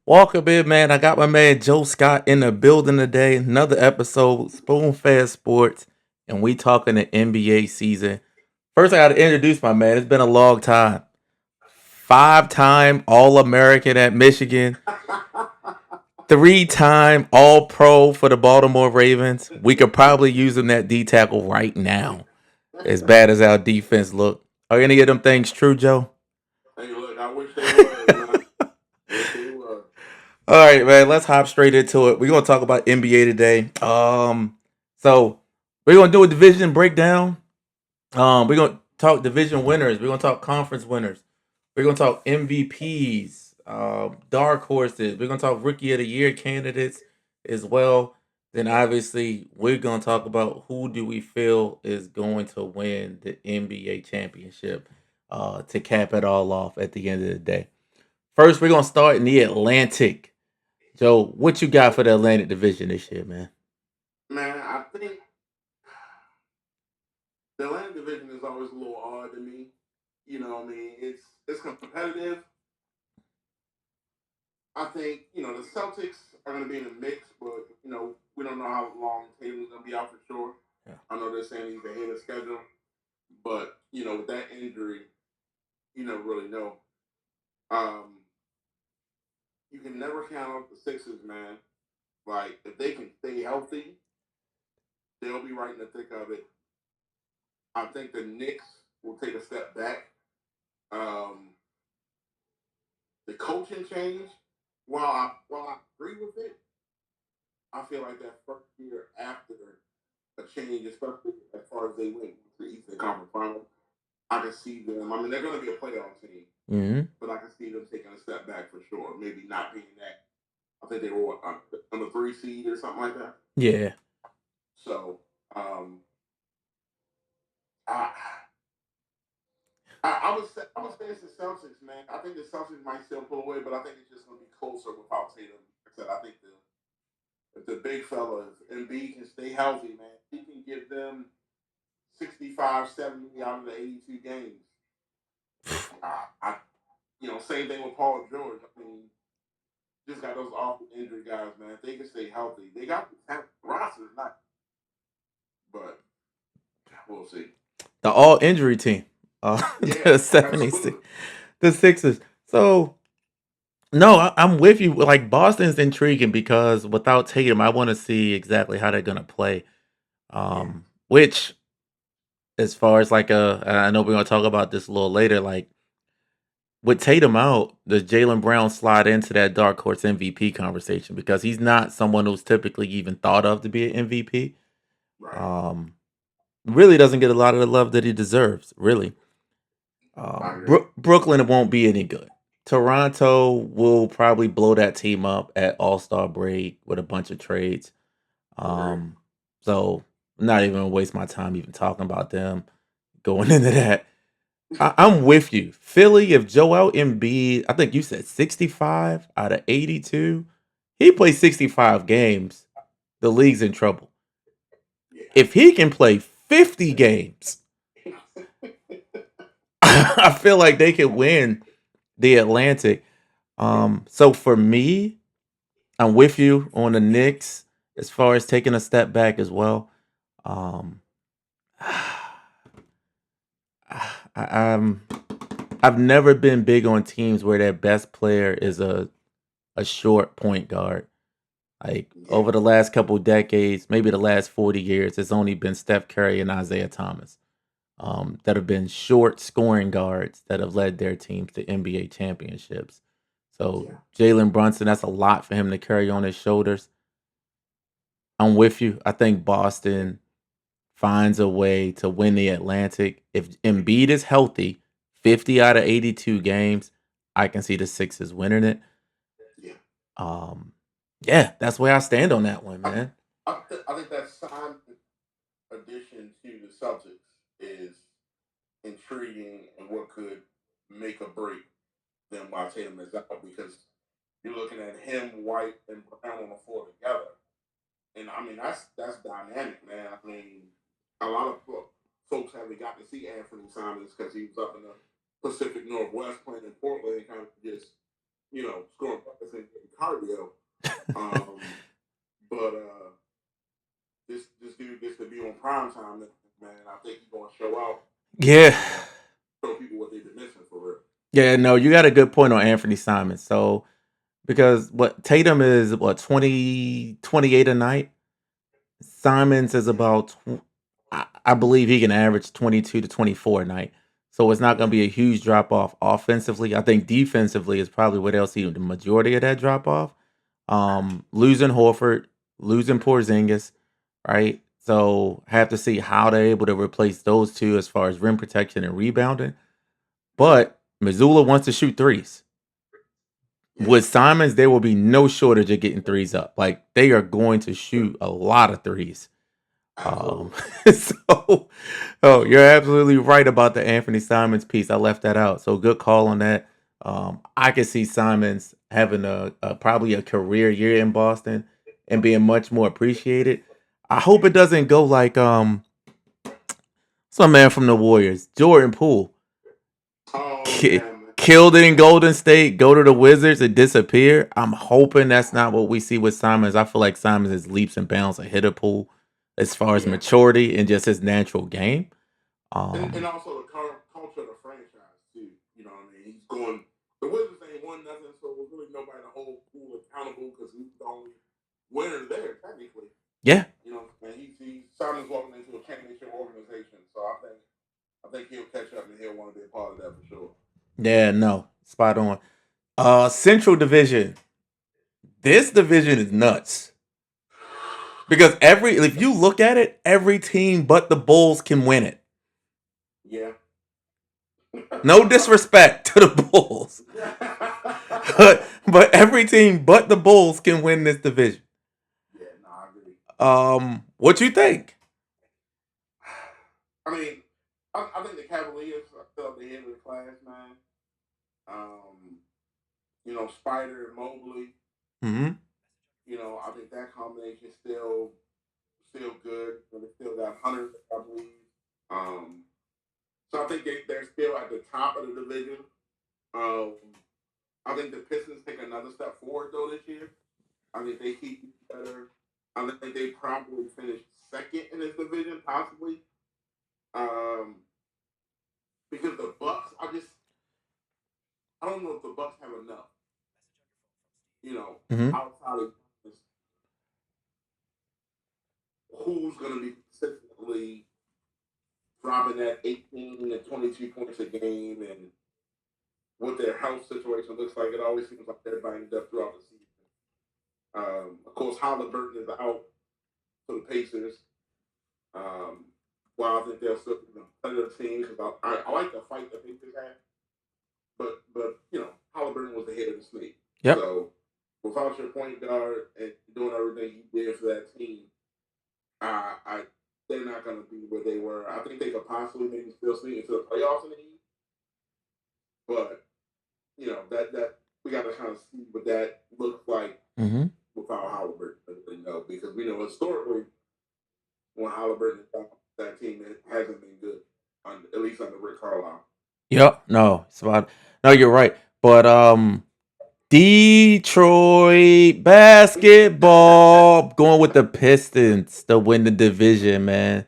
Welcome in, man. I got my man Joe Scott in the building today. Another episode, Spoon Fed Sports, and we talking the NBA season. First, I got to introduce my man. It's been a long time. Five-time All American at Michigan, three-time All Pro for the Baltimore Ravens. We could probably use him that D tackle right now, as bad as our defense look. Are any of them things true, Joe? Hey, look, I wish they was, man. Wish they was. All right, man. Let's hop straight into it. We're gonna talk about NBA today. So we're gonna do a division breakdown. We're gonna talk division winners. We're gonna talk conference winners. We're gonna talk MVPs, dark horses. We're gonna talk rookie of the year candidates as well. Then obviously we're gonna talk about who do we feel is going to win the NBA championship to cap it all off at the end of the day. First, we're gonna start in the Atlantic. Joe, what you got for the Atlantic Division this year, man? Man, I think the Atlantic Division is always a little odd to me. It's competitive. I think the Celtics are going to be in the mix, but we don't know how long Tatum's going to be out for sure. Yeah. I know they're saying he's ahead of schedule, but with that injury, you never really know. Um, you can never count out the Sixers, man. Like if they can stay healthy, they'll be right in the thick of it. I think the Knicks will take a step back. Um, the coaching change, while I agree with it, I feel like that first year after a change, especially as far as they went to the Eastern Conference Final, I can see them. I mean, they're going to be a playoff team, Mm-hmm. but I can see them taking a step back for sure. Maybe not being that. I think they were what, number 3 seed or something like that. Yeah. So, I, I would say it's the Celtics, man. I think the Celtics might still pull away, but I think it's just going to be closer without Tatum. Like I said, I think the big fella, if Embiid can stay healthy, man, he can give them 65, 70 out of the 82 games. Same thing with Paul George. I mean, just got those awful injury guys, man. If they can stay healthy, they got the talent. Roster is not, but we'll see. The all injury team. Yeah, The 76, absolutely. the Sixers. So no, I'm with you. Like Boston's intriguing because without Tatum, I want to see exactly how they're gonna play. Yeah, Which as far as like I know we're gonna talk about this a little later. Like with Tatum out, does Jalen Brown slide into that dark horse MVP conversation because he's not someone who's typically even thought of to be an MVP. right. Um, really doesn't get a lot of the love that he deserves. Really, I agree. Brooklyn won't be any good. Toronto will probably blow that team up at All Star break with a bunch of trades. Agree. Um, so I'm not even gonna waste my time even talking about them going into that. I'm with you. Philly, if Joel Embiid, I think you said 65 out of 82, he plays 65 games, the league's in trouble. Yeah. If he can play 50 games, I feel like they could win the Atlantic. So for me, I'm with you on the Knicks as far as taking a step back as well. Um, I, I'm I've never been big on teams where their best player is a short point guard. Like Yeah. over the last couple decades, maybe the last 40 years, it's only been Steph Curry and Isaiah Thomas that have been short scoring guards that have led their teams to NBA championships. So Yeah. Jalen Brunson, that's a lot for him to carry on his shoulders. I'm with you. I think Boston finds a way to win the Atlantic. If Embiid is healthy, 50 out of 82 games, I can see the Sixers winning it. Yeah. Um, yeah, that's where I stand on that one, I, man. I think that sign addition to the Celtics is intriguing and what could make or break them while Tatum is out because you're looking at him, White, and Brown on the floor together. And I mean that's dynamic, man. I mean, a lot of folks haven't got to see Anthony Simons because he was up in the Pacific Northwest playing in Portland and kind of just scoring buckets and getting cardio. Um, but this dude gets to be on prime time, man. I think he's gonna show out Yeah. and show people what they've been missing for real. Yeah, no, you got a good point on Anthony Simons. So because what Tatum is what 28 a night. Simons is Yeah, about I believe he can average 22 to 24 a night. So it's not going yeah, to be a huge drop off offensively. I think defensively is probably where they'll see the majority of that drop off. Losing Horford, losing Porzingis, right? So have to see how they're able to replace those two as far as rim protection and rebounding. yeah, But Missoula wants to shoot threes. yeah. With Simons, there will be no shortage of getting threes up. Like they are going to shoot a lot of threes. Um, Absolutely, so, oh, you're absolutely. absolutely right about the Anthony Simons piece. I left that out. So good call on that. I could see Simons having a probably a career year in Boston and being much more appreciated. I hope it doesn't go like some man from the Warriors, Jordan Poole, Oh yeah, man. killed it in Golden State, go to the Wizards and disappear. I'm hoping that's not what we see with Simons. I feel like Simons is leaps and bounds ahead of Poole as far as Yeah, maturity and just his natural game. and Um, also the culture of the franchise too. You know what I mean? He's going. The Wizards ain't won nothing, so there's really nobody to hold Poole accountable because he's the only winner there technically. yeah, You know, and he's Simon's walking into a championship organization, so I think he'll catch up and he'll want to be a part of that for sure. yeah, no, spot on. Central Division. This division is nuts because every if you look at it, every team but the Bulls can win it. Yeah. No disrespect to the Bulls, but every team but the Bulls can win this division. Yeah, no, I agree. What you think? I mean, I think the Cavaliers are still at the end of the class, man. Um, Spider and Mobley. Mm-hmm. I think that combination is still good. They still got Hunter, I believe. Um, so I think they're still at the top of the division. Um, I think the Pistons take another step forward though this year. I think they keep better. I think they probably finish second in this division, possibly. Um, because the Bucks, I don't know if the Bucks have enough. Mm-hmm. Outside of who's going to be consistently dropping that 18 to 22 points a game and what their health situation looks like. It always seems like they're banged up throughout the season. Of course, Halliburton is out for the Pacers. Um, while I think they'll still be a competitive team because I like the fight the Pacers had, but Halliburton was the head of the snake. Yep. So without your point guard and doing everything he did for that team, I they're not going to be where they were. I think they could possibly maybe still sneak into the playoffs in the East, but that we got to kind of see what that looks like Mm-hmm. without Halliburton. Because we know historically when Halliburton is back, that team hasn't been good, at least under Rick Carlisle. Yep. No, spot. No, you're right. But Detroit basketball going with the Pistons to win the division, man.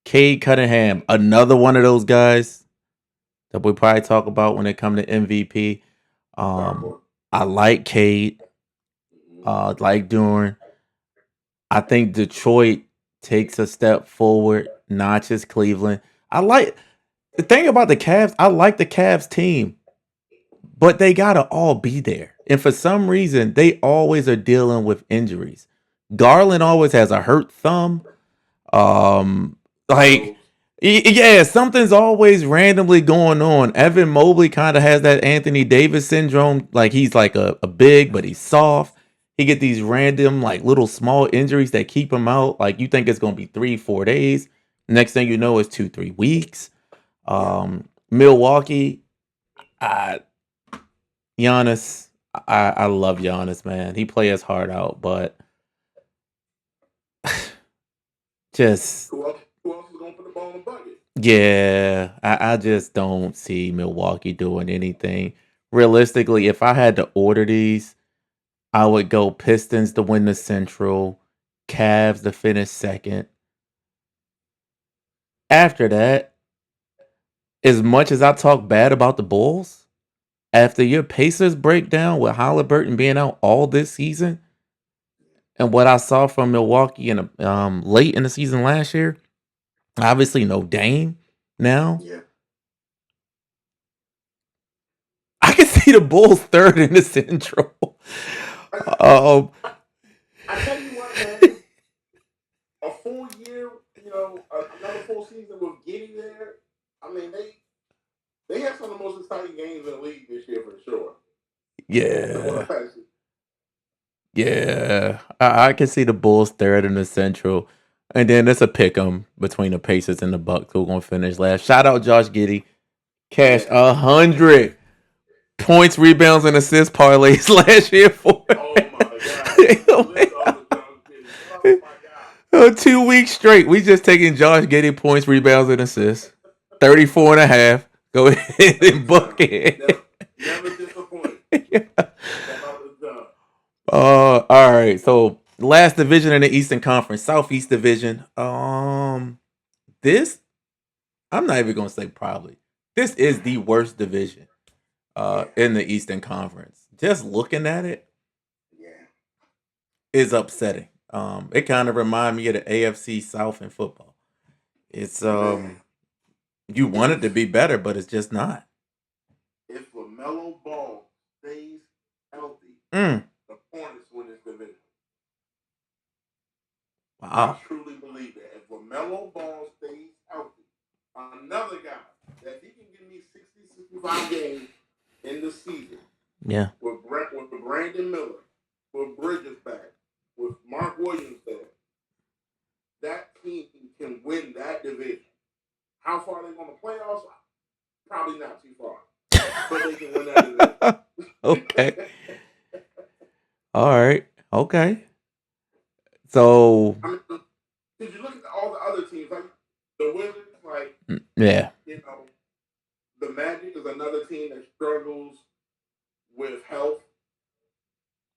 Cade Cunningham, another one of those guys that we probably talk about when it comes to MVP. Dark Um, horse. I like Cade, Mm-hmm. like Duran. I think Detroit takes a step forward, notches Cleveland. I like the thing about the Cavs. I like the Cavs team, but they gotta all be there. And for some reason, they always are dealing with injuries. Garland always has a hurt thumb. Um, like, Those. yeah, something's always randomly going on. Evan Mobley kind of has that Anthony Davis syndrome. Like he's like a big, but he's soft. He get these random like little small injuries that keep him out. Like you think it's gonna be 3, 4 days. Next thing you know, it's 2, 3 weeks. Yeah. Milwaukee, I Giannis, I love Giannis, man. He plays his heart out, but just Who else is going to put the ball in the bucket? yeah, I just don't see Milwaukee doing anything. Realistically, if I had to order these, I would go Pistons to win the Central, Cavs to finish second. After that, as much as I talk bad about the Bulls, after your Pacers breakdown with Halliburton being out all this season, and what I saw from Milwaukee in late in the season last year, obviously no Dame now. Yeah. I can see the Bulls third in the Central. I, um, I tell you what, man, a full year, another full season with Giddy there. I mean, they have some of the most exciting games in the league this year for sure. yeah, yeah, I can see the Bulls third in the Central, and then it's a pick 'em between the Pacers and the Bucks who are gonna finish last. Shout out Josh Giddey, cash Yeah. 100 points, rebounds, and assist parlays last year for. Oh my God. Oh my God. 2 weeks straight. We just taking Josh Giddey points, rebounds, and assists. 34 and a half. Go ahead and book it. Never disappoint. All right. So last division in the Eastern Conference, Southeast Division. This I'm not even gonna say probably. This is the worst division in the Eastern Conference. Just looking at it is upsetting. It kind of reminds me of the AFC South in football. It's you want it to be better, but it's just not. If LaMelo Ball stays healthy, Mm. the Hornets win this division. I Wow. truly believe that. If LaMelo Ball stays healthy, another guy that he can give me 60, 65 games in the season Yeah. with Brandon Miller, with Bridges back, with Mark Williams there, that team can win that division. How far are they going to playoffs? Probably not too far. But they can win that division. Okay. All right. Okay. So I mean, did you look at all the other teams? Like the Wizards, yeah. The Magic is another team that struggles with health.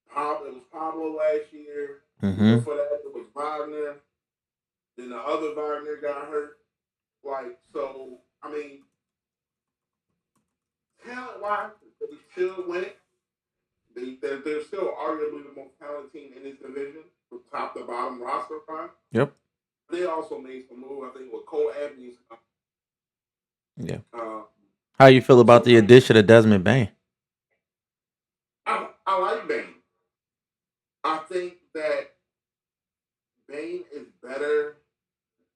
It was Pablo last year. Mm-hmm. Before that, it was Wagner. Then the other Wagner got hurt. I mean, talent-wise, they should win it. They're still arguably the most talented team in this division, from top to bottom roster-wise. Yep. They also made some move, I think, with Cole Anthony's. Yeah. How you feel about the addition of Desmond Bain? I like Bane. I think that Bane is better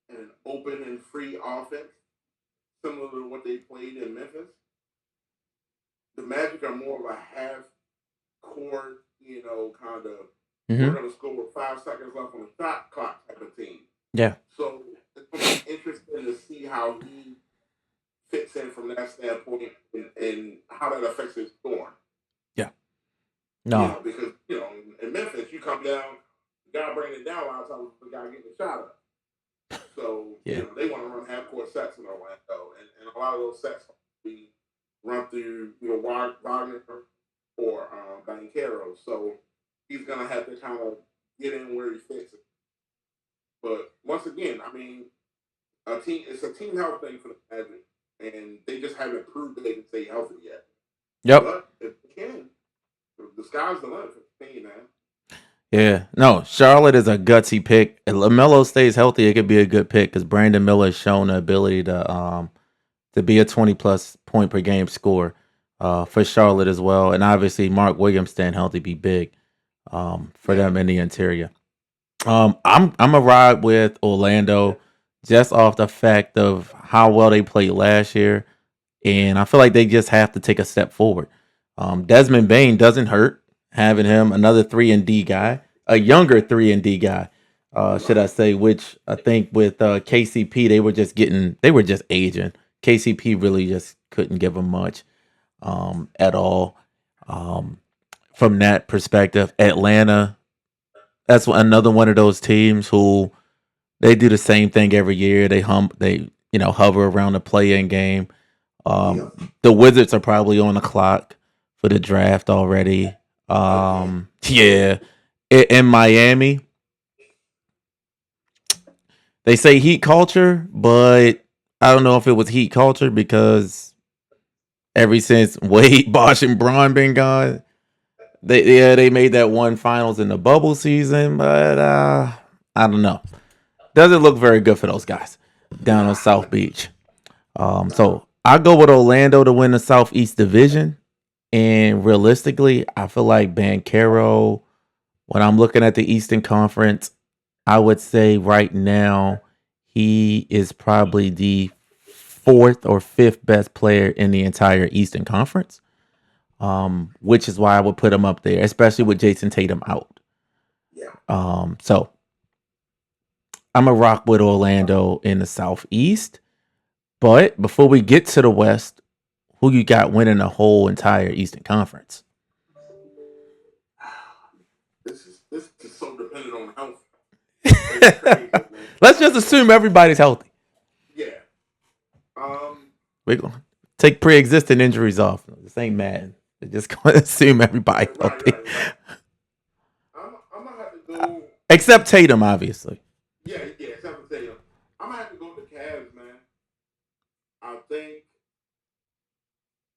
in an open and free offense, similar to what they played in Memphis. The Magic are more of a half court, kind of we're going to score with 5 seconds left on the shot clock type of team. Yeah. So it's going to be interesting to see how he fits in from that standpoint and how that affects his scoring. Yeah. No. Because, in Memphis, you come down, the guy bringing it down a lot of times, the guy getting the shot up. So, they want to run half-court sets in Orlando. And a lot of those sets be run through, Wagner or Banchero. So he's going to have to kind of get in where he fits it. But once again, I mean, it's a team health thing for the Magic. And they just haven't proved that they can stay healthy yet. Yep. But if they can, the sky's the limit for the team, man. Yeah. No, Charlotte is a gutsy pick. If LaMelo stays healthy, it could be a good pick because Brandon Miller has shown the ability to be a 20+ point per game scorer for Charlotte as well. And obviously Mark Williams staying healthy be big for them in the interior. I'm a ride with Orlando just off the fact of how well they played last year. And I feel like they just have to take a step forward. Desmond Bain doesn't hurt having him another 3-and-D guy, a younger 3-and-D guy, should I say, which I think with KCP, they were just aging. KCP really just couldn't give them much at all. From that perspective, Atlanta, that's another one of those teams who they do the same thing every year. They hover around the play-in game. The Wizards are probably on the clock for the draft already. Again. Yeah, in Miami, they say heat culture, but I don't know if it was heat culture because ever since Wade, Bosh, and Braun been gone, they made that one finals in the bubble season, but I don't know. Doesn't look very good for those guys down on Nah, South Beach. nah. So I go with Orlando to win the Southeast Division, and realistically, I feel like Bancaro. When I'm looking at the Eastern Conference, I would say right now he is probably the fourth or fifth best player in the entire Eastern Conference. Which is why I would put him up there, especially with Jason Tatum out. Yeah. So I'm a rock with Orlando in the Southeast. But before we get to the West, who you got winning the whole entire Eastern Conference? This is so dependent on health. It's crazy, man. Let's just assume everybody's healthy. Yeah. Um. We're going to take pre existing injuries off. This ain't mad. We're just going to assume everybody's Right. healthy. Right. Right. I'm gonna have to go. Except Tatum, obviously. Yeah. Yeah. Except for Tatum, I'm gonna have to go with the Cavs, man. I think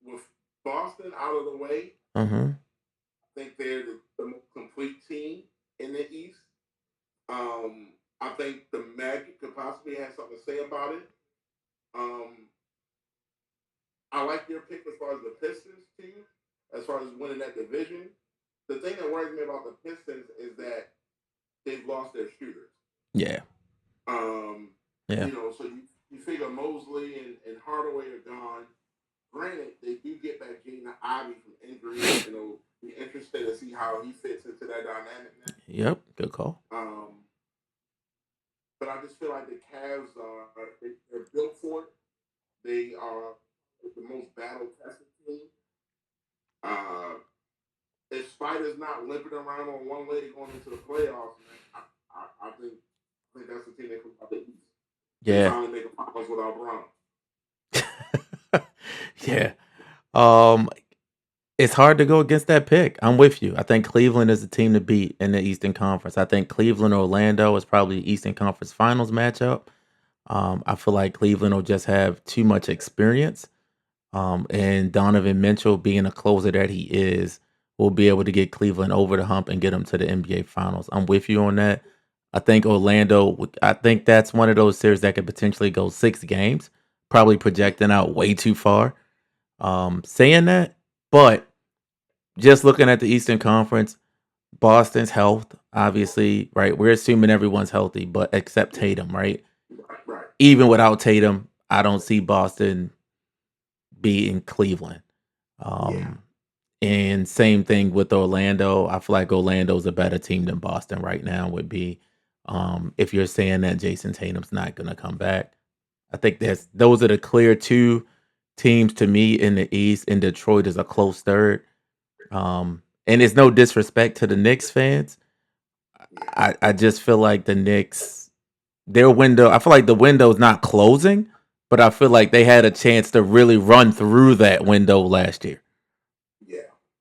with Boston out of the way, Mm-hmm. I think they're the most complete team in the East. I think the Magic could possibly have something to say about it. Um, I like your pick as far as the Pistons team, as far as winning that division. The thing that worries me about the Pistons is that they've lost their shooters. Yeah. Um, Yeah. so you figure Mosley and Hardaway are gone. Granted, they do get back Jaden Ivey from injury. Be interested to see how he fits into that dynamic next. Yep. Good call. But I just feel like the Cavs they're built for it. They are the most battle tested team. Uh, if Spider's not limping around on one leg going into the playoffs, man, I think that's the team that comes out the East. They Yeah. finally make a finals without Brown. Yeah. Um, it's hard to go against that pick. I'm with you. I think Cleveland is the team to beat in the Eastern Conference. I think Cleveland Orlando is probably the Eastern Conference Finals matchup. I feel like Cleveland will just have too much experience. And Donovan Mitchell, being a closer that he is, will be able to get Cleveland over the hump and get them to the NBA Finals. I'm with you on that. I think Orlando. I think that's one of those series that could potentially go 6 games. Probably projecting out way too far. Saying that, but just looking at the Eastern Conference, Boston's health, obviously, right? We're assuming everyone's healthy, but except Tatum, right? Right, right. Even without Tatum, I don't see Boston beating Cleveland. Yeah, Um, and same thing with Orlando. I feel like Orlando's a better team than Boston right now would be. If you're saying that Jason Tatum's not going to come back, I think those are the clear two teams to me in the East, and Detroit is a close third. And it's no disrespect to the Knicks fans. yeah, I just feel like the Knicks, their window, I feel like the window's not closing, but I feel like they had a chance to really run through that window last year. yeah,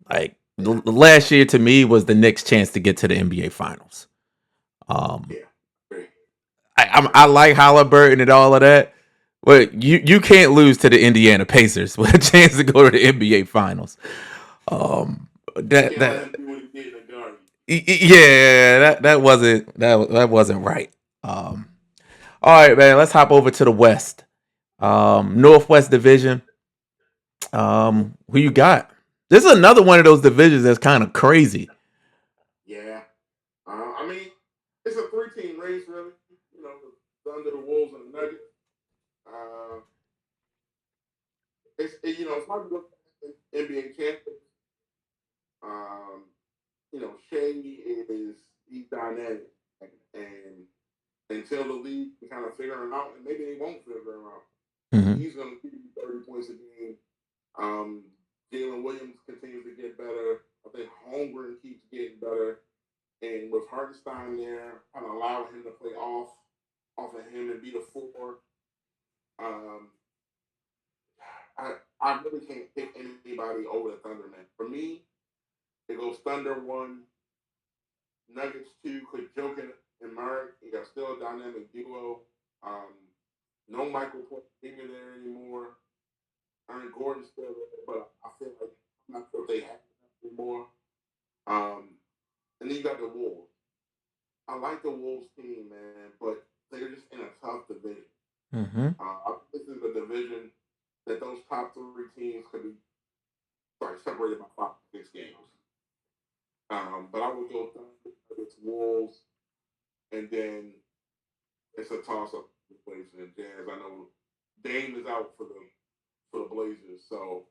Like yeah, the last year to me was the Knicks' chance to get to the NBA Finals. Um, yeah. Great, I great. like Halliburton and all of that, but you can't lose to the Indiana Pacers with a chance to go to the NBA Finals. Um, You that can't let that him do what he did in the Garden. yeah, that wasn't right. All right, man. Let's hop over to the West. Northwest Division. Who you got? This is another one of those divisions that's kind of crazy. Yeah. I mean, it's a three-team race, really. The Thunder, the Wolves, and the Nuggets. Uh, it's hard to look at NBA champions. Um, Shea he's dynamic, and until the league can kind of figure him out, and maybe they won't figure him out, Hmm. he's going to give you 30 points a game. Um, Jalen Williams continues to get better. I think Holmgren keeps getting better, and with Hartenstein there, kind of allowing him to play off of him and be the four. Um, I really can't pick anybody over the Thunder, man. For me, It goes Thunder 1, Nuggets 2, because Joker and Murray, you got still a dynamic duo. Um, no Michael Porter Jr. there anymore. Aaron Gordon's still there, but I feel like I'm not sure if they have him anymore. And then you got the Wolves. I like the Wolves team, man, but they're just in a tough division. Mm-hmm. This is a division that those top three teams could be separated by 5 to 6 games. But I would go Thunder against Wolves, and then it's a toss up with Blazers and Jazz. I know Dame is out for the Blazers, so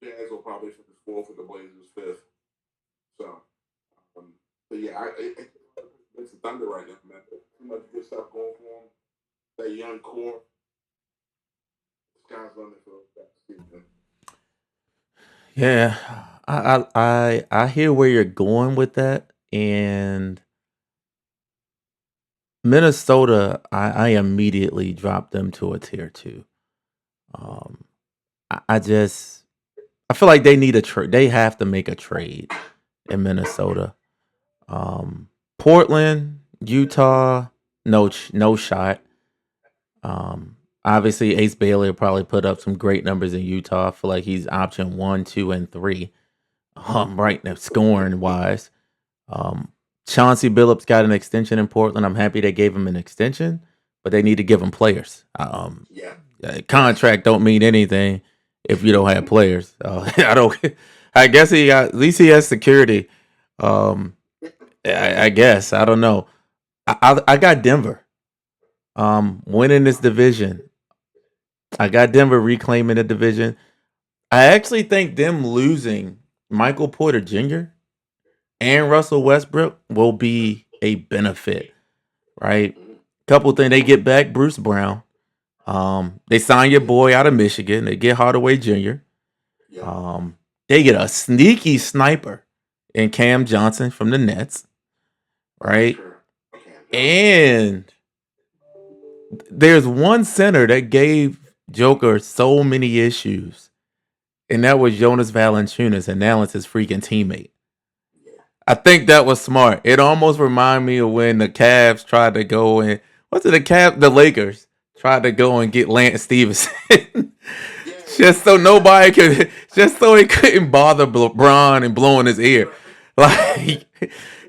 Jazz will probably finish fourth for the Blazers fifth. So, um, but yeah, it's the Thunder right now, man. Too much good stuff going for them. That young core, sky's the limit for that season. Yeah, I hear where you're going with that, and Minnesota, I immediately dropped them to a tier two. Um, I just I feel like they need a trade. They have to make a trade in Minnesota. Um, Portland, Utah, no shot. Obviously Ace Bailey will probably put up some great numbers in Utah. I feel like he's option 1, 2, and 3. Right now, scoring wise. Um, Chauncey Billups got an extension in Portland. I'm happy they gave him an extension, but they need to give him players. Yeah. Contract don't mean anything if you don't have players. I don't. I guess he got at least he has security. I guess I don't know. I got Denver. Winning this division. I got Denver reclaiming the division. I actually think them losing Michael Porter Jr. and Russell Westbrook will be a benefit, right? Couple things they get back Bruce Brown. They sign your boy out of Michigan. They get Hardaway Jr. They get a sneaky sniper in Cam Johnson from the Nets, right? And there's one center that gave Joker so many issues, and that was Jonas Valanciunas, and now it's his freaking teammate. I think that was smart. It almost reminded me of when the Cavs tried to go and the Lakers tried to go and get Lance Stevenson. Just so nobody could, just so he couldn't bother Bron and blowing his ear. Like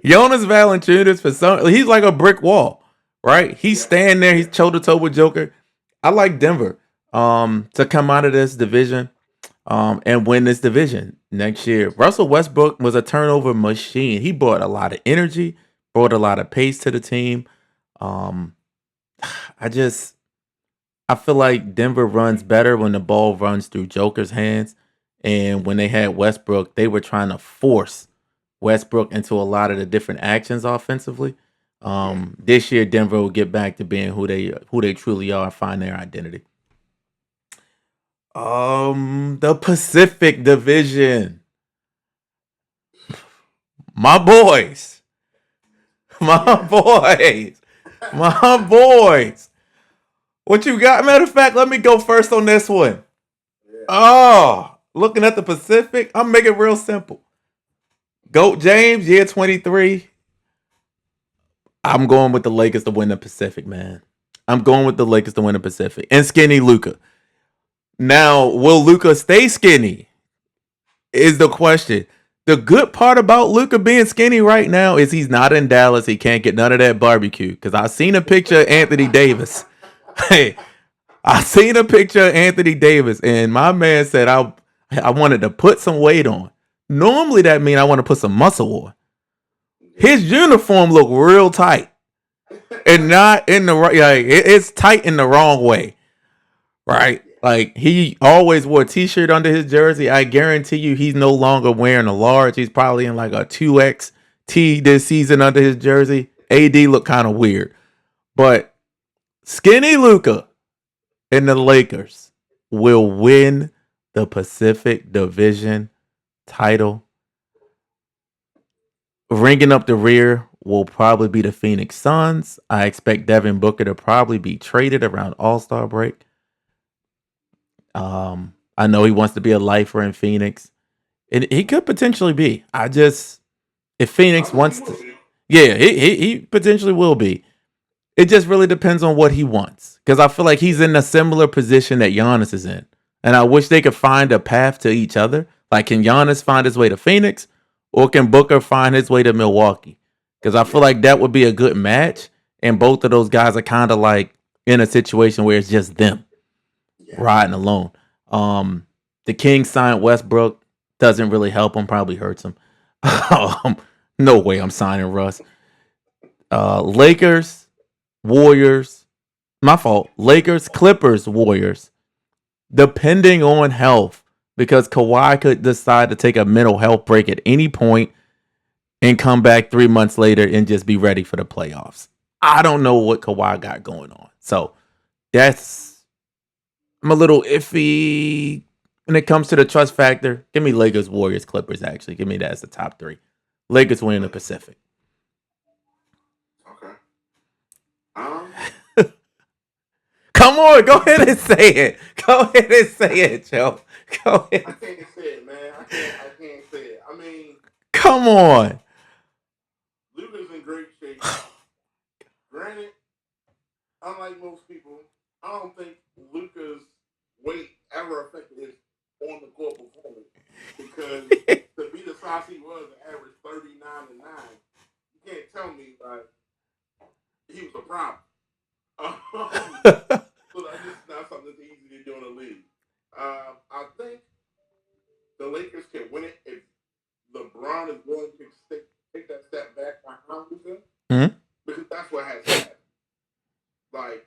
Jonas Valanciunas he's like a brick wall, right? He's standing there, he's toe to toe with Joker. I like Denver to come out of this division and win this division next year. Russell Westbrook was a turnover machine. He brought a lot of energy, brought a lot of pace to the team. Um, I feel like Denver runs better when the ball runs through Joker's hands. And when they had Westbrook, they were trying to force Westbrook into a lot of the different actions offensively. This year, Denver will get back to being who they truly are, find their identity. The Pacific Division, my boys, my boys, my boys. What you got? Matter of fact, let me go first on this one. Oh, looking at the Pacific, I'm making it real simple. Goat James, year 23. I'm going with the Lakers to win the Pacific, man. I'm going with the Lakers to win the Pacific. And skinny Luka. Now, will Luka stay skinny? Is the question. The good part about Luka being skinny right now is he's not in Dallas. He can't get none of that barbecue. Because I seen a picture of Anthony Davis. Hey, I seen a picture of Anthony Davis, and my man said I wanted to put some weight on. Normally that means I want to put some muscle on. His uniform look real tight, and not in the right. Like, it's tight in the wrong way, right? Like he always wore a t-shirt under his jersey. I guarantee you, he's no longer wearing a large. He's probably in like a 2X T this season under his jersey. AD look kind of weird, but skinny Luka and the Lakers will win the Pacific Division title. Ringing up the rear will probably be the Phoenix Suns. I expect Devin Booker to probably be traded around All-Star break. I know he wants to be a lifer in Phoenix. And he could potentially be. If I Phoenix think he wants will to, be. yeah, he potentially will be. It just really depends on what he wants. Because I feel like he's in a similar position that Giannis is in. And I wish they could find a path to each other. Like, can Giannis find his way to Phoenix? Or can Booker find his way to Milwaukee? Because I feel Yeah, like that would be a good match. And both of those guys are kind of like in a situation where it's just them yeah. riding alone. Um, the Kings signed Westbrook. Doesn't really help him, probably hurts him. um, no way I'm signing Russ. Lakers, Warriors, my fault. Lakers, Clippers, Warriors. Depending on health, because Kawhi could decide to take a mental health break at any point and come back 3 months later and just be ready for the playoffs. I don't know what Kawhi got going on. So that's I'm a little iffy when it comes to the trust factor. Give me Lakers, Warriors, Clippers. Actually, give me that as the top three. Lakers winning the Pacific. Okay. Um, Come on, go ahead and say it. Go ahead and say it, Joe. Go I ahead. can't say it, man. I can't say it. I mean, Come on. Luka's in great shape. Granted, unlike most people, I don't think Luka's weight ever affected his on the court performance because to be the size he was, an average 39 and 9, you can't tell me like he was a problem. So that's just not something that's easy to do in the league. I think the Lakers can win it if LeBron is willing to take that step back behind Luka Mhm. because that's what has to happen. Like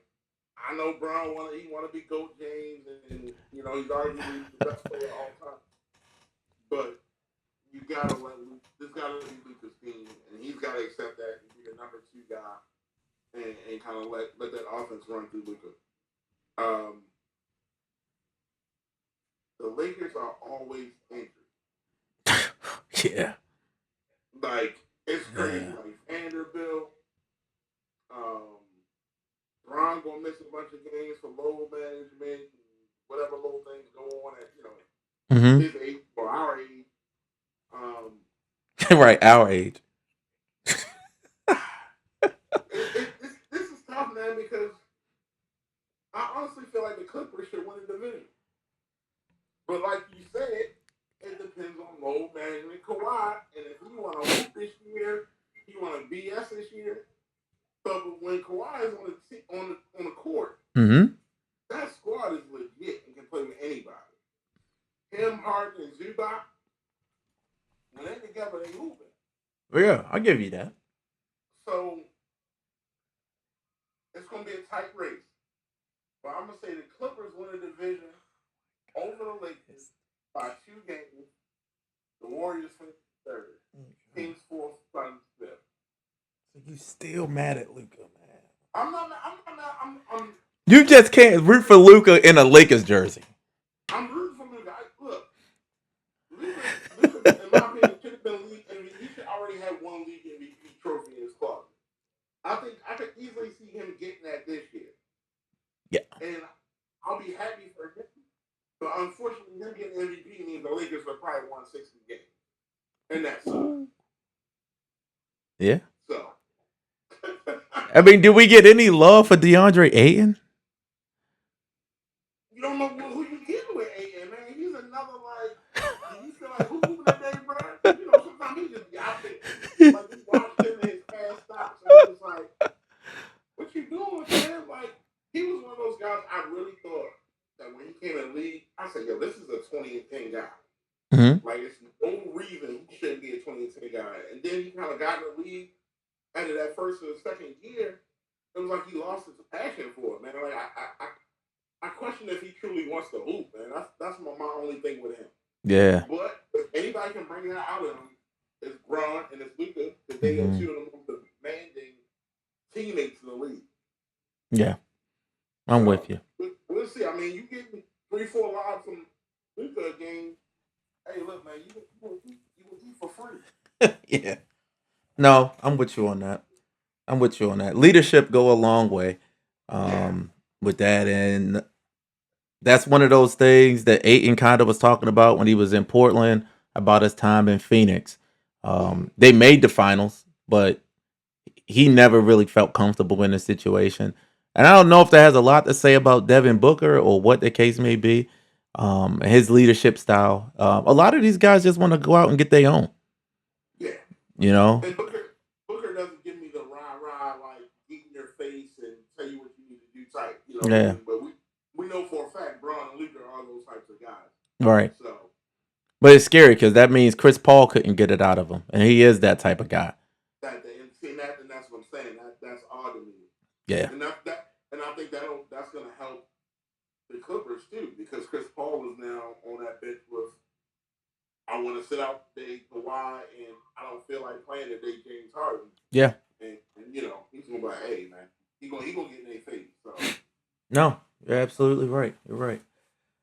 I know Brown want to be GOAT James, and he's arguably the best player of all time. But you gotta this gotta be Luka's team, and he's gotta accept that and be the number two guy, and kind of let that offense run through Luka. Um, the Lakers are always injured. Yeah. Like it's crazy. Yeah. Like Vanderbilt, um, Bron gonna miss a bunch of games for low management, and whatever little things go on at Mm-hmm. his age or our age. Um, Right, our age. this is tough, man, because I honestly feel like the Clippers should win the division. But like you said, it depends on load management. Kawhi, and if he want to hoop this year, he want to BS this year. But when Kawhi is on the court, Mm-hmm. that squad is legit and can play with anybody. Him, Harden, and Zubac, when they together, they hooping. Yeah, I'll give you that. So it's gonna be a tight race. But I'm gonna say the Clippers win the division over the Lakers by 2 games. The Warriors finish third. Kings fourth, Suns fifth. So you still mad at Luca, man? I'm not. I'm. You just can't root for Luca in a Lakers jersey. I'm rooting for Luka. Look, Luka, in my opinion, should have been league MVP. He should already have one league MVP trophy in his closet. I could easily see him getting that this year. Yeah. And I'll be happy for him. But unfortunately, him getting MVP means the Lakers will probably won 60 games. And that sucks. Yeah. So. I mean, did we get any love for DeAndre Ayton? You don't know who you getting with AM, man. He's another, do you feel like who today, bro? Sometimes he just be out there. Like, you watched him in his past stops, and it's just like, what you doing, man? Like, he was one of those guys I really thought that when he came in the league, I said, yo, this is a 20 and 10 guy. Mm-hmm. Like, it's no reason he shouldn't be a 20 and 10 guy. And then he kind of got in the league after that first or second year. It was like he lost his passion for it, man. Like, I question if he truly wants to hoop, man. That's my only thing with him. Yeah. But if anybody can bring that out of him, it's Braun and it's Luka, because they are two of the most demanding teammates in the league. Yeah. I'm with you. We'll see. I mean, you get 3-4 lives from Luka a game. Hey, look, man, you will eat for free. Yeah. No, I'm with you on that. Leadership go a long way with that. And that's one of those things that Aiton kind of was talking about when he was in Portland. about his time in Phoenix. They made the finals, but he never really felt comfortable in the situation. And I don't know if that has a lot to say about Devin Booker or what the case may be. His leadership style. A lot of these guys just want to go out and get their own. Yeah. You know. And Booker doesn't give me the rah like get in your face and tell you what you need to do type. You know what I Yeah. mean? But we know for a fact Braun and Luka are those types of guys. Right. So, But it's scary because that means Chris Paul couldn't get it out of him, and he is that type of guy. and that's what I'm saying. That's odd to me. Yeah. And and I think that's going to help the Clippers too, because Chris Paul is now on that bench with. I want to sit out day Kawhi, and I don't feel like playing today James Harden. Yeah. And you know he's gonna be like, hey man, he gonna get in their face. So. No, you're absolutely right. You're right.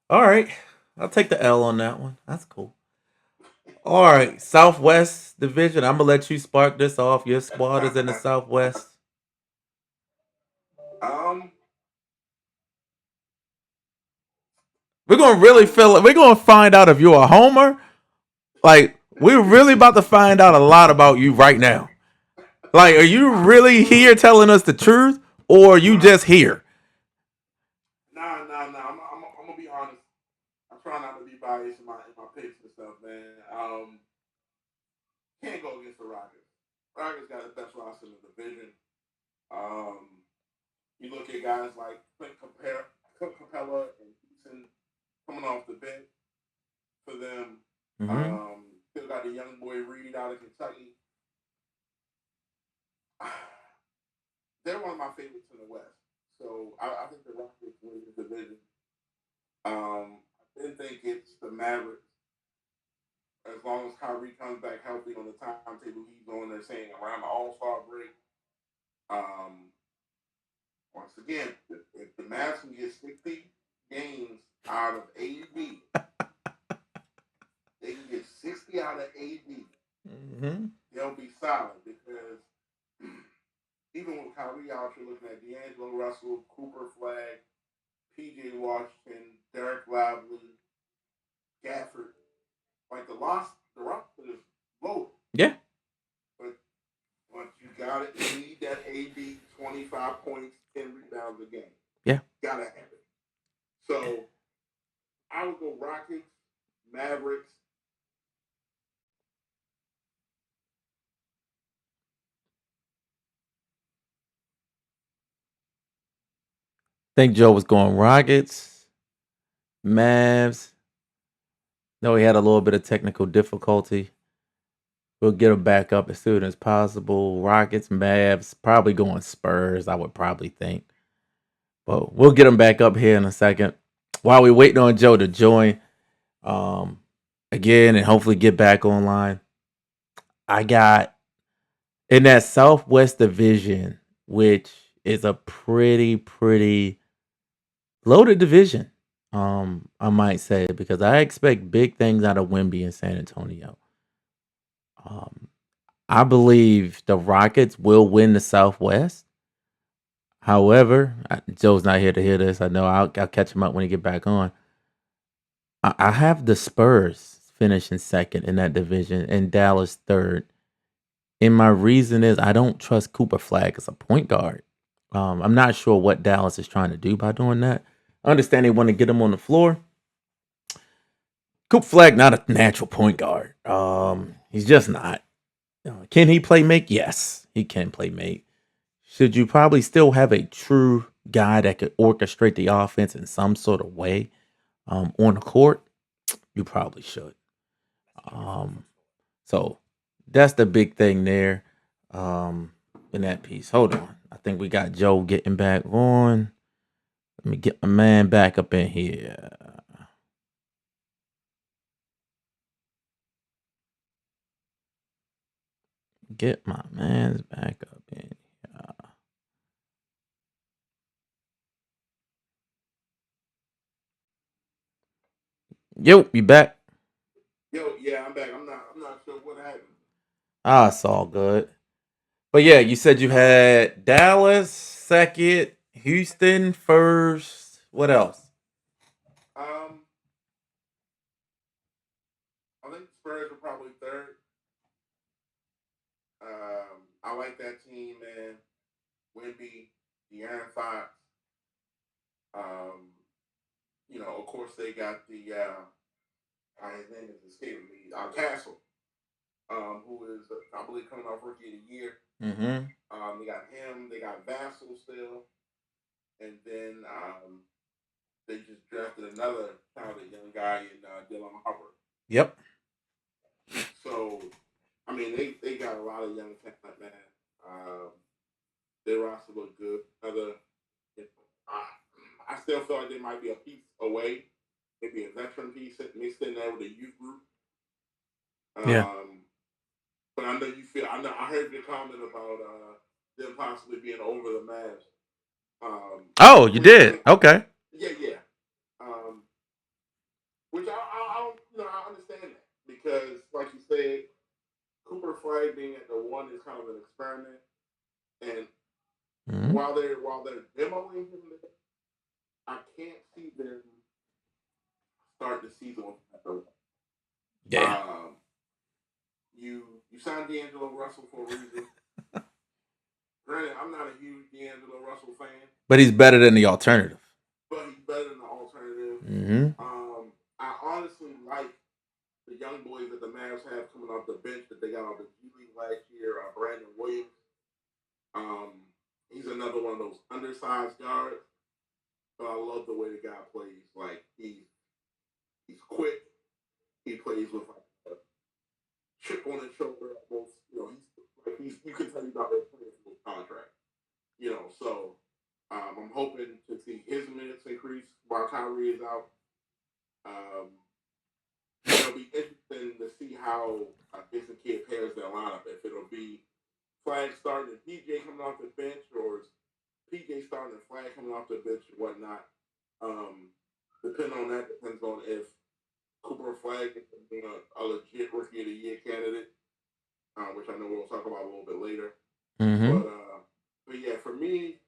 All right, I'll take the L on that one. That's cool. All right, Southwest Division. I'm gonna let you spark this off. Your squad is in the Southwest. Um, We're gonna really feel it. We're gonna find out if you're a homer. Like, we're really about to find out a lot about you right now. Like, are you really here telling us the truth, or are you just here? Nah. I'm gonna be honest. I try not to be biased in my picks and stuff, man. Can't go against the Rockets. Rockets got the best roster in the division. You look at guys like Clint Capella and Houston coming off the bench for them. Still got the young boy Reed out of Kentucky. They're one of my favorites in the West. So I think the Rockets win the division. I didn't think it's the Mavericks. As long as Kyrie comes back healthy on the timetable he's on, they're saying around the All-Star break. Once again, if the Mavs can get 60 games out of AD, they can get 60 out of AD. They'll be solid because even with Kyrie out, you're looking at D'Angelo Russell, Cooper Flag, PJ Washington, Derek Lively, Gafford. Like the roster is loaded. Yeah. But you got it. You need that AD 25 points, 10 rebounds a game. Yeah. Gotta have it. So I would go Rockets, Mavericks. I think Joe was going Rockets, Mavs. No, he had a little bit of technical difficulty. We'll get him back up as soon as possible. Rockets, Mavs, probably going Spurs, I would probably think. But we'll get him back up here in a second. While we're waiting on Joe to join again and hopefully get back online, I got in that Southwest Division, which is a pretty loaded division. I might say, because I expect big things out of Wemby in San Antonio. I believe the Rockets will win the Southwest. However, Joe's not here to hear this. I know I'll catch him up when he get back on. I have the Spurs finishing second in that division and Dallas third. And my reason is I don't trust Cooper Flag as a point guard. I'm not sure what Dallas is trying to do by doing that. I understand they want to get him on the floor. Cooper Flag not a natural point guard. He's just not. Can he play make? Yes, he can play make. Should you probably still have a true guy that could orchestrate the offense in some sort of way on the court? You probably should. So that's the big thing there in that piece. Hold on. I think we got Joe getting back on. Let me get my man back up in here. Get my man's back up in here. Yo, you back? Yo, yeah, I'm back. I'm not sure what happened. It's all good. But yeah, you said you had Dallas second, Houston first. What else? I think Spurs I like that team, man. Wimby, De'Aaron Fox. Um, of course they got the his name is escaping me, Castle, who is I believe coming off rookie of the year. Mm-hmm. They got him. They got Vassell still, and then they just drafted another talented young guy in Dylan Harper. Yep. So, I mean, they got a lot of young talent, man. Their roster look good. I still feel like they might be a piece away, maybe a veteran piece mixed in there with a youth group. Yeah. But I know you feel. I heard your comment about them possibly being over the Mavs. Oh, you did? Okay. Yeah. Um, which I don't, I understand that because, like you said, Cooper Flag being at the one is kind of an experiment, and while they're demoing him, I can't see them start the season with that. Yeah. You signed D'Angelo Russell for a reason. Granted, I'm not a huge D'Angelo Russell fan, but he's better than the alternative. But he's better than the alternative. Mm-hmm. I honestly like the young boys that the Mavs have coming off the bench that they got off the G League last year. Brandon Williams. He's another one of those undersized guards, but I love the way the guy plays. Like he's quick. He plays with like a chip on his shoulder. Almost, he's you can tell he's not really playing for a contract. So I'm hoping to see his minutes increase while Kyrie is out. It'll be interesting to see how Jason Kidd pairs their lineup. If it'll be Flag starting and PJ coming off the bench, or is PJ starting and Flag coming off the bench and whatnot. Depending on that, depends on if Cooper Flag is a legit rookie of the year candidate, which I know we'll talk about a little bit later. Mm-hmm. But yeah, for me,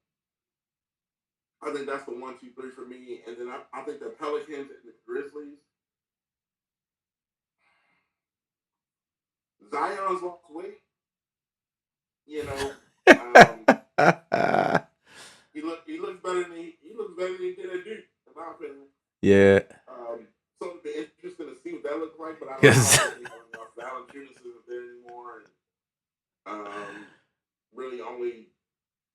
I think that's the 1, 2, 3 for me, and then I think the Pelicans and the Grizzlies. Zion's lost weight. He looks better than he did at Duke, in my opinion. Yeah. So it'd be interesting to see what that looks like, but I don't think Valanciunas isn't there anymore, and really only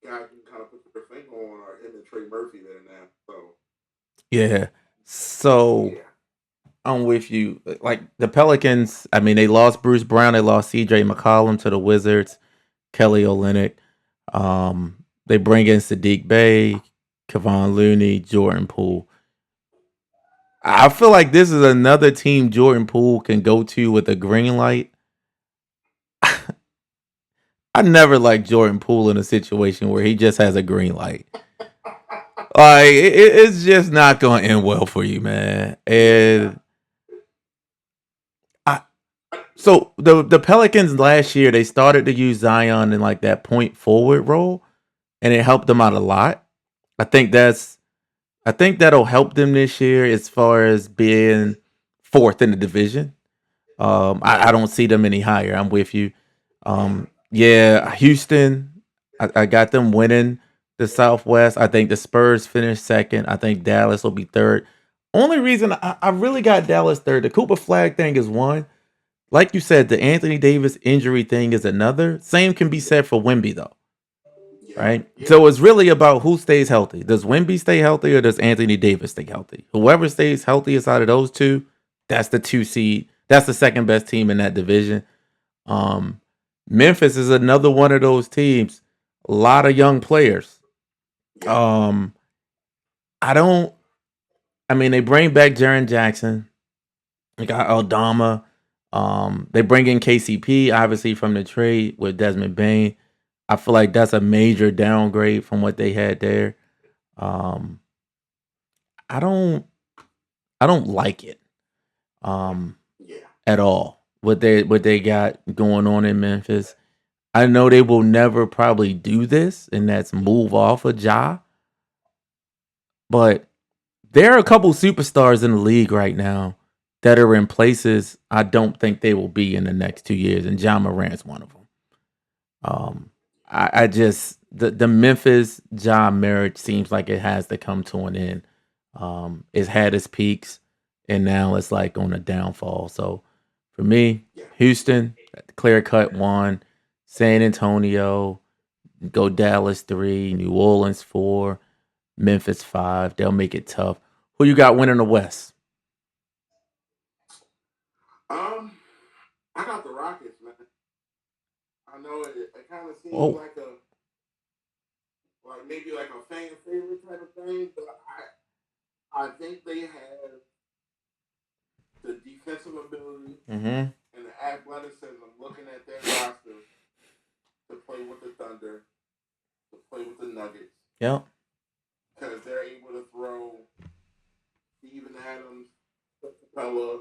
guys you can kind of put their finger on are him and Trey Murphy there now. Yeah. So I'm with you. Like the Pelicans, I mean, they lost Bruce Brown, they lost CJ McCollum to the Wizards, Kelly Olynyk. They bring in Sadiq Bey, Kevon Looney, Jordan Poole. I feel like this is another team Jordan Poole can go to with a green light. I never liked Jordan Poole in a situation where he just has a green light. Like it's just not going to end well for you, man. And so the Pelicans last year, they started to use Zion in like that point forward role, and it helped them out a lot. I think that'll help them this year as far as being fourth in the division. I don't see them any higher. I'm with you. Yeah, Houston, I got them winning the Southwest. I think the Spurs finished second. I think Dallas will be third. Only reason I really got Dallas third, the Cooper Flag thing is one. Like you said, the Anthony Davis injury thing is another. Same can be said for Wemby, though. Right? Yeah. So it's really about who stays healthy. Does Wemby stay healthy or does Anthony Davis stay healthy? Whoever stays healthiest out of those two, that's the 2 seed. That's the second best team in that division. Memphis is another one of those teams. A lot of young players. I mean, they bring back Jaren Jackson. They got Aldama. They bring in KCP, obviously, from the trade with Desmond Bane. I feel like that's a major downgrade from what they had there. I don't like it. At all. What they got going on in Memphis. I know they will never probably do this, and that's move off of Ja. But there are a couple superstars in the league right now that are in places I don't think they will be in the next 2 years, and Ja Morant's one of them. I just the Memphis job marriage seems like it has to come to an end. It's had its peaks, and now it's like on a downfall. So for me, Yeah. Houston, clear cut one, San Antonio, go Dallas 3, New Orleans 4, Memphis 5. They'll make it tough. Who you got winning the West? Um, I got the Rockets, man. I know it kind of seems Oh, like maybe like a fan favorite type of thing, but I think they have the defensive ability mm-hmm. and the athleticism looking at their roster to play with the Thunder, to play with the Nuggets, Yep. because they're able to throw Steven Adams, Capella,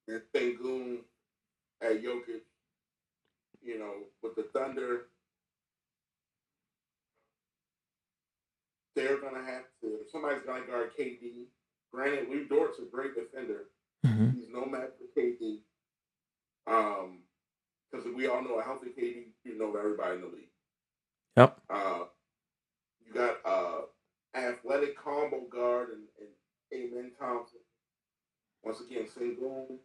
and Sengun at Jokic. You know, with the Thunder, they're gonna have to. Somebody's gonna guard KD. Granted, Lou Dort's a great defender. Mm-hmm. He's no match for KD. Because we all know a healthy KD, you know everybody in the league. Yep. You got athletic combo guard and Amen Thompson. Once again, Sengun.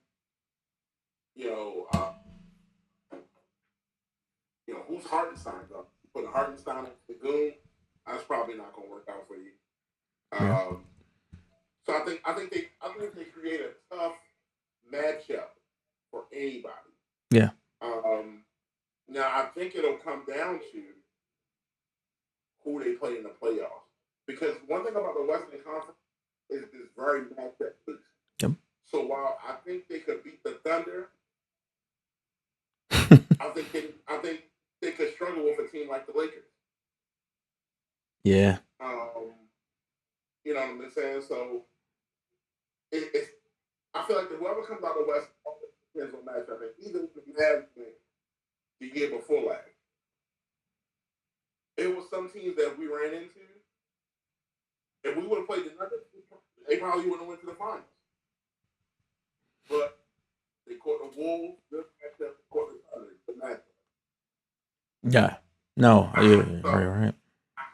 You know, who's Hartenstein though? Put Hartenstein on Sengun, that's probably not gonna work out for you. Yeah. So I think they create a tough matchup for anybody. Yeah. Now I think it'll come down to who they play in the playoffs. Because one thing about the Western Conference is it's very matchup based. Yep. So while I think they could beat the Thunder, I think they could struggle with a team like the Lakers. Yeah. You know what I'm saying? So it's I feel like whoever comes out of the West depends on matchup. And even if you have the year before last, it was some teams that we ran into. If we would have played the Nuggets, they probably would have went to the finals. But they caught the Wolves, good matchup, they caught the Thunder, good matchup. Yeah. No. Yeah. So Right. Right.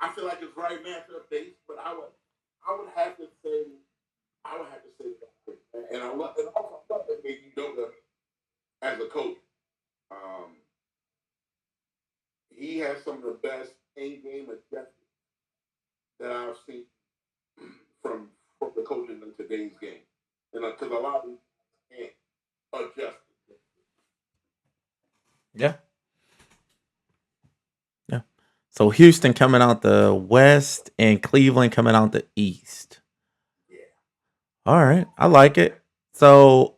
I feel like it's very matchup based, but I would have to say that. And I also love that maybe Udoka as a coach. Um, he has some of the best in-game adjustments that I've seen from the coaches in today's game, and because a lot of them can't adjust. Yeah. Yeah. So Houston coming out the West and Cleveland coming out the East. Yeah, All right. I like it. So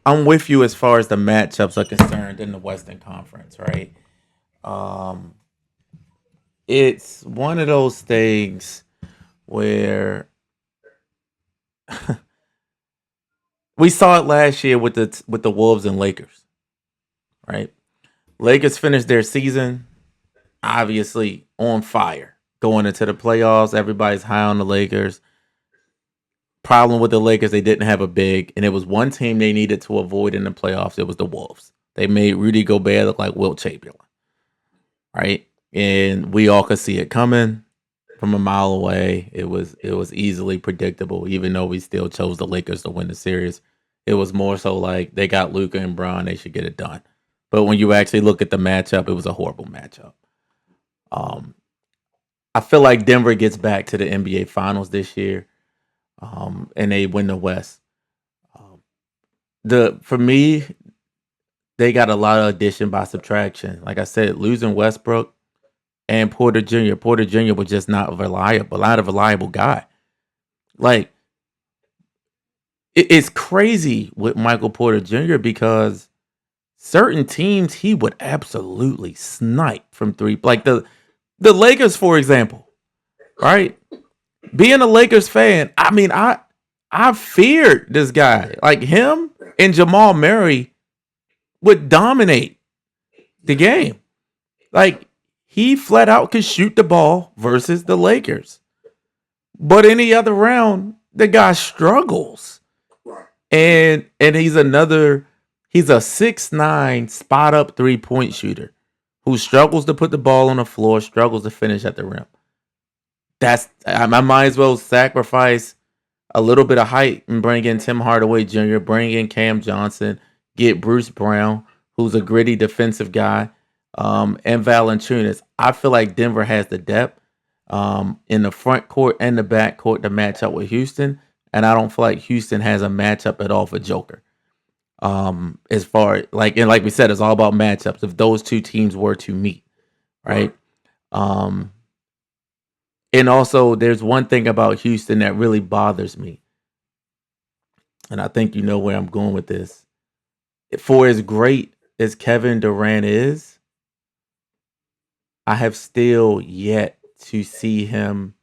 I'm with you as far as the matchups are concerned in the Western Conference, right? Um, it's one of those things where we saw it last year with the Wolves and Lakers, right? Lakers finished their season obviously on fire going into the playoffs. Everybody's high on the Lakers. Problem with the Lakers, they didn't have a big, and it was one team they needed to avoid in the playoffs. It was the Wolves. They made Rudy Gobert look like Wilt Chamberlain, right? And we all could see it coming from a mile away. It was easily predictable, even though we still chose the Lakers to win the series. It was more so like they got Luka and Bron, they should get it done. But when you actually look at the matchup, it was a horrible matchup. Um, I feel like Denver gets back to the NBA Finals this year, and they win the West. Um, the for me, they got a lot of addition by subtraction. Like I said, losing Westbrook and Porter Jr. Porter Jr. was just not a reliable guy. Like it's crazy with Michael Porter Jr. because certain teams he would absolutely snipe from three. Like the Lakers, for example, right? Being a Lakers fan, I mean, I feared this guy. Like him and Jamal Murray would dominate the game. Like he flat out could shoot the ball versus the Lakers. But any other round, the guy struggles. right. And he's a 6'9" spot up 3-point shooter who struggles to put the ball on the floor, struggles to finish at the rim. I might as well sacrifice a little bit of height and bring in Tim Hardaway Jr., bring in Cam Johnson, get Bruce Brown, who's a gritty defensive guy, and Valanciunas. I feel like Denver has the depth in the front court and the back court to match up with Houston, and I don't feel like Houston has a matchup at all for Joker. As far like we said, it's all about matchups. If those two teams were to meet, right? Um, and also, there's one thing about Houston that really bothers me, and I think you know where I'm going with this. For as great as Kevin Durant is, I have still yet to see him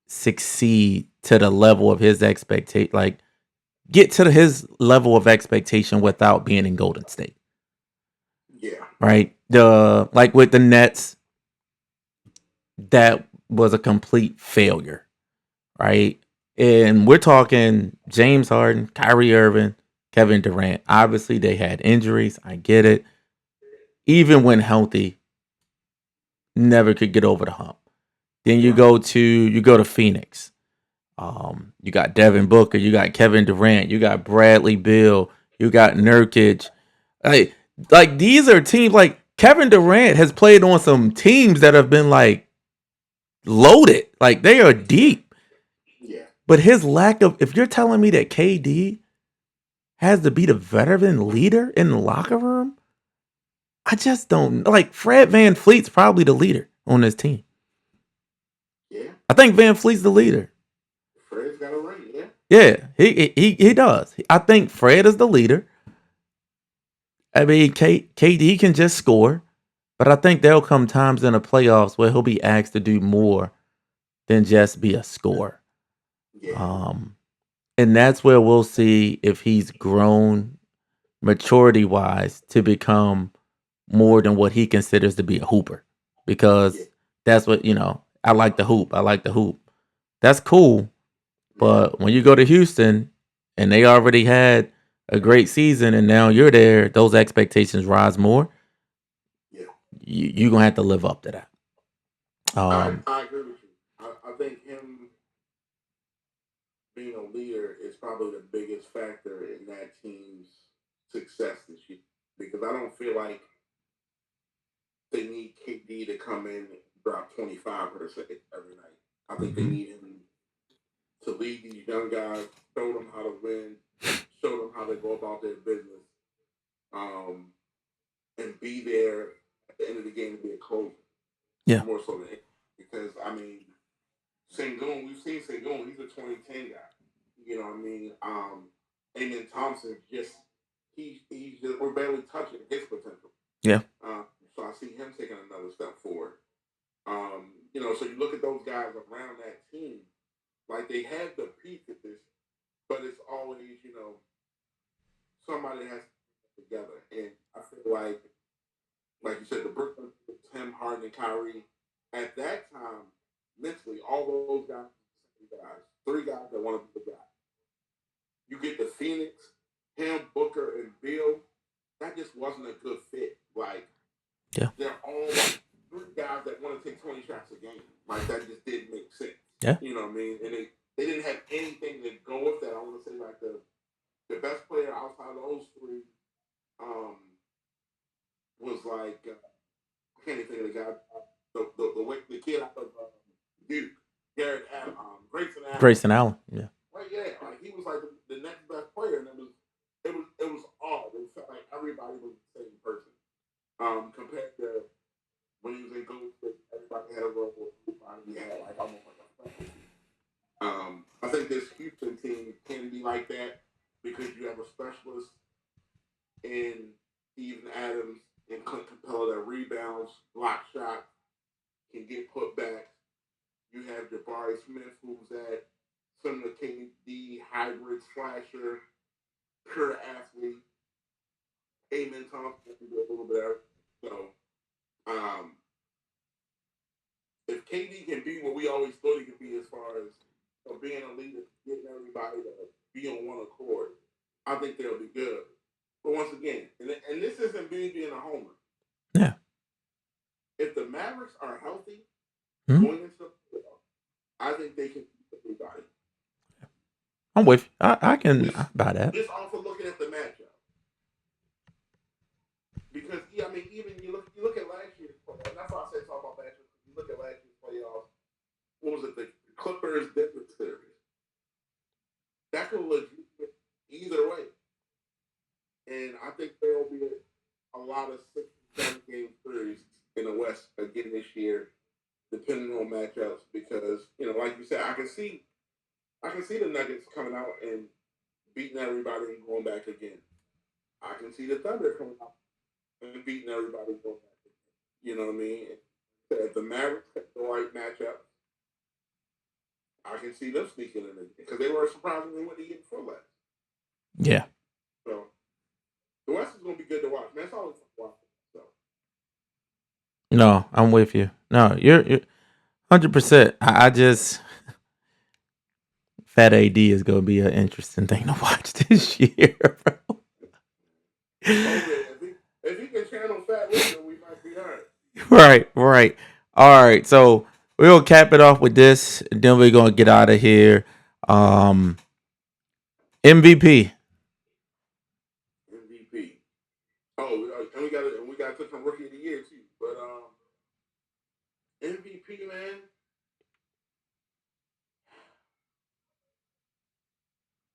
succeed to the level of his expectation. Like get to his level of expectation without being in Golden State. Yeah. Right? The like with the Nets, that was a complete failure. Right? And we're talking James Harden, Kyrie Irving, Kevin Durant. Obviously, they had injuries. I get it. Even when healthy, never could get over the hump. Then you go to Phoenix. You got Devin Booker, you got Kevin Durant, you got Bradley Beal, you got Nurkic. Like, like these are teams like Kevin Durant has played on some teams that have been like loaded. Like they are deep. Yeah. But his lack of if you're telling me that KD has to be the veteran leader in the locker room, I just don't like Fred Van Fleet's probably the leader on this team. Yeah. I think Van Fleet's the leader. Fred's got a ring. Yeah. Yeah, he does. I think Fred is the leader. I mean, KD can just score, but I think there'll come times in the playoffs where he'll be asked to do more than just be a scorer. Yeah. And that's where we'll see if he's grown maturity wise to become more than what he considers to be a hooper. Yeah. Because that's what, I like the hoop. I like the hoop. That's cool. But when you go to Houston and they already had a great season and now you're there, those expectations rise more. Yeah. You're gonna have to live up to that. I agree with you. I think him being a leader is probably the biggest factor in that team's success this year because I don't feel like they need KD to come in and drop 25 per se every night. I think they need him to lead these young guys, show them how to win, show them how to go about their business, um, and be there at the end of the game to be a closer. Yeah. More so than him. Because, I mean, Sengun, we've seen Sengun, he's a 2010 guy. You know what I mean? Amen Thompson he's just, we're barely touching his potential. Yeah. So I see him taking another step forward. So you look at those guys around that team, like they have the peak of this, but it's always, somebody has to put it together. And I feel like you said, the Brooklyn, Tim Harden, and Kyrie, at that time, mentally, all those guys, three guys that want to be the guy. You get the Phoenix, him, Booker, and Bill. That just wasn't a good fit. Like, Yeah. they're all like three guys that want to take 20 shots a game. Like, that just didn't make sense. Yeah. You know what I mean? And they didn't have anything to go with that. I want to say, like, the best player outside of those three was like, I can't even think of the guy, the kid out of Duke, Garrett Allen, Grayson Allen. Grayson Allen. Yeah. Well, yeah, like he was like the next best player, and it was odd. It felt like everybody was the same person. Compared to when he was in Golden State, everybody had a role. He had like almost like a specialty. I think this Houston team can be like that because you have a specialist in Steven Adams and Clint Capella that rebounds, block shot, can get put back. You have Jabari Smith, who's that similar KD hybrid slasher, pure athlete. Amen Thompson can do a little bit of so. Um, if KD can be what we always thought he could be as far as being a leader, getting everybody to be on one accord, I think they'll be good. But once again, and this isn't being a homer. Yeah. if the Mavericks are healthy Hmm? going into the playoffs, I think they can beat everybody. I'm with you. I can Just buy that. just off of looking at the matchup. Because yeah, I mean, even you look at last year's playoffs, and that's why I say talk about last year. You look at last year's playoffs. What was it? The Clippers Denver series. That could look either way, and I think there will be a lot of 6 7 game series in the West again this year, depending on matchups. Because like you said, I can see the Nuggets coming out and beating everybody and going back again. I can see the Thunder coming out and beating everybody and going back again. You know what I mean? If the Mavericks have the right matchup, I can see them sneaking in because they were surprisingly what they year before last. Yeah. So the West is going to be good to watch. Man, it's always fun to watch. So No, I'm with you. No, you're 100%. I just Fat AD is gonna be an interesting thing to watch this year, bro. okay, if he can channel Fat Luka, we might be alright. Right, right. All right, so we're gonna cap it off with this, and then we're gonna get out of here. Um, MVP. MVP. Oh, and we got to from Rookie of the Year too. But MVP, man.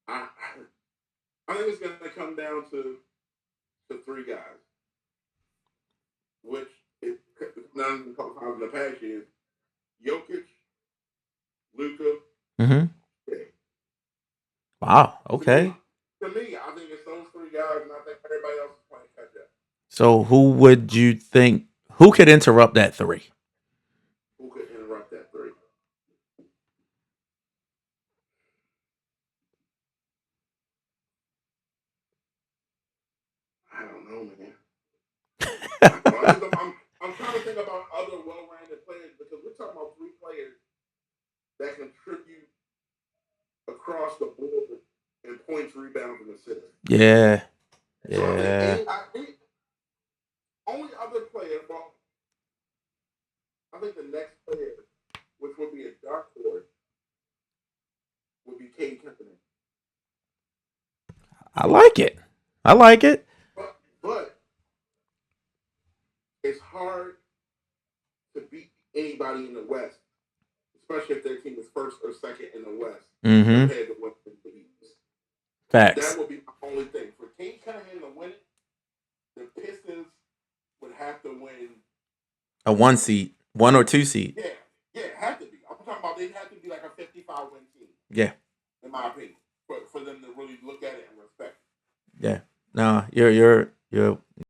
I I think it's going to come down to 3 guys, which it none in a couple times in the past years. Jokic, Luka, Mm-hmm. Cade. Wow. To me, Okay. I think it's those 3 guys, and I think everybody else is playing catch up. So who would you think? Who could interrupt that three? Who could interrupt that 3? I don't know, man. I'm trying to think about other well-rounded players because we're talking about 3 players that contribute across the board in points, rebounds, and assists. Yeah. So I think Yeah. only other player, well, I think the next player, which would be a dark horse, would be Cade Company. I But like it. I like it. but it's hard to beat anybody in the West, especially if their team is first or second in the West Mm-hmm. compared to what the East. That Facts. would be my only thing. For Cade Cunningham to win it, the Pistons would have to win. A 1 seed, 1 or 2 seed. Yeah, yeah, it had to be. I'm talking about they'd have to be like a 55 win team, Yeah. in my opinion, for them to really look at it and respect it. Yeah. No, you're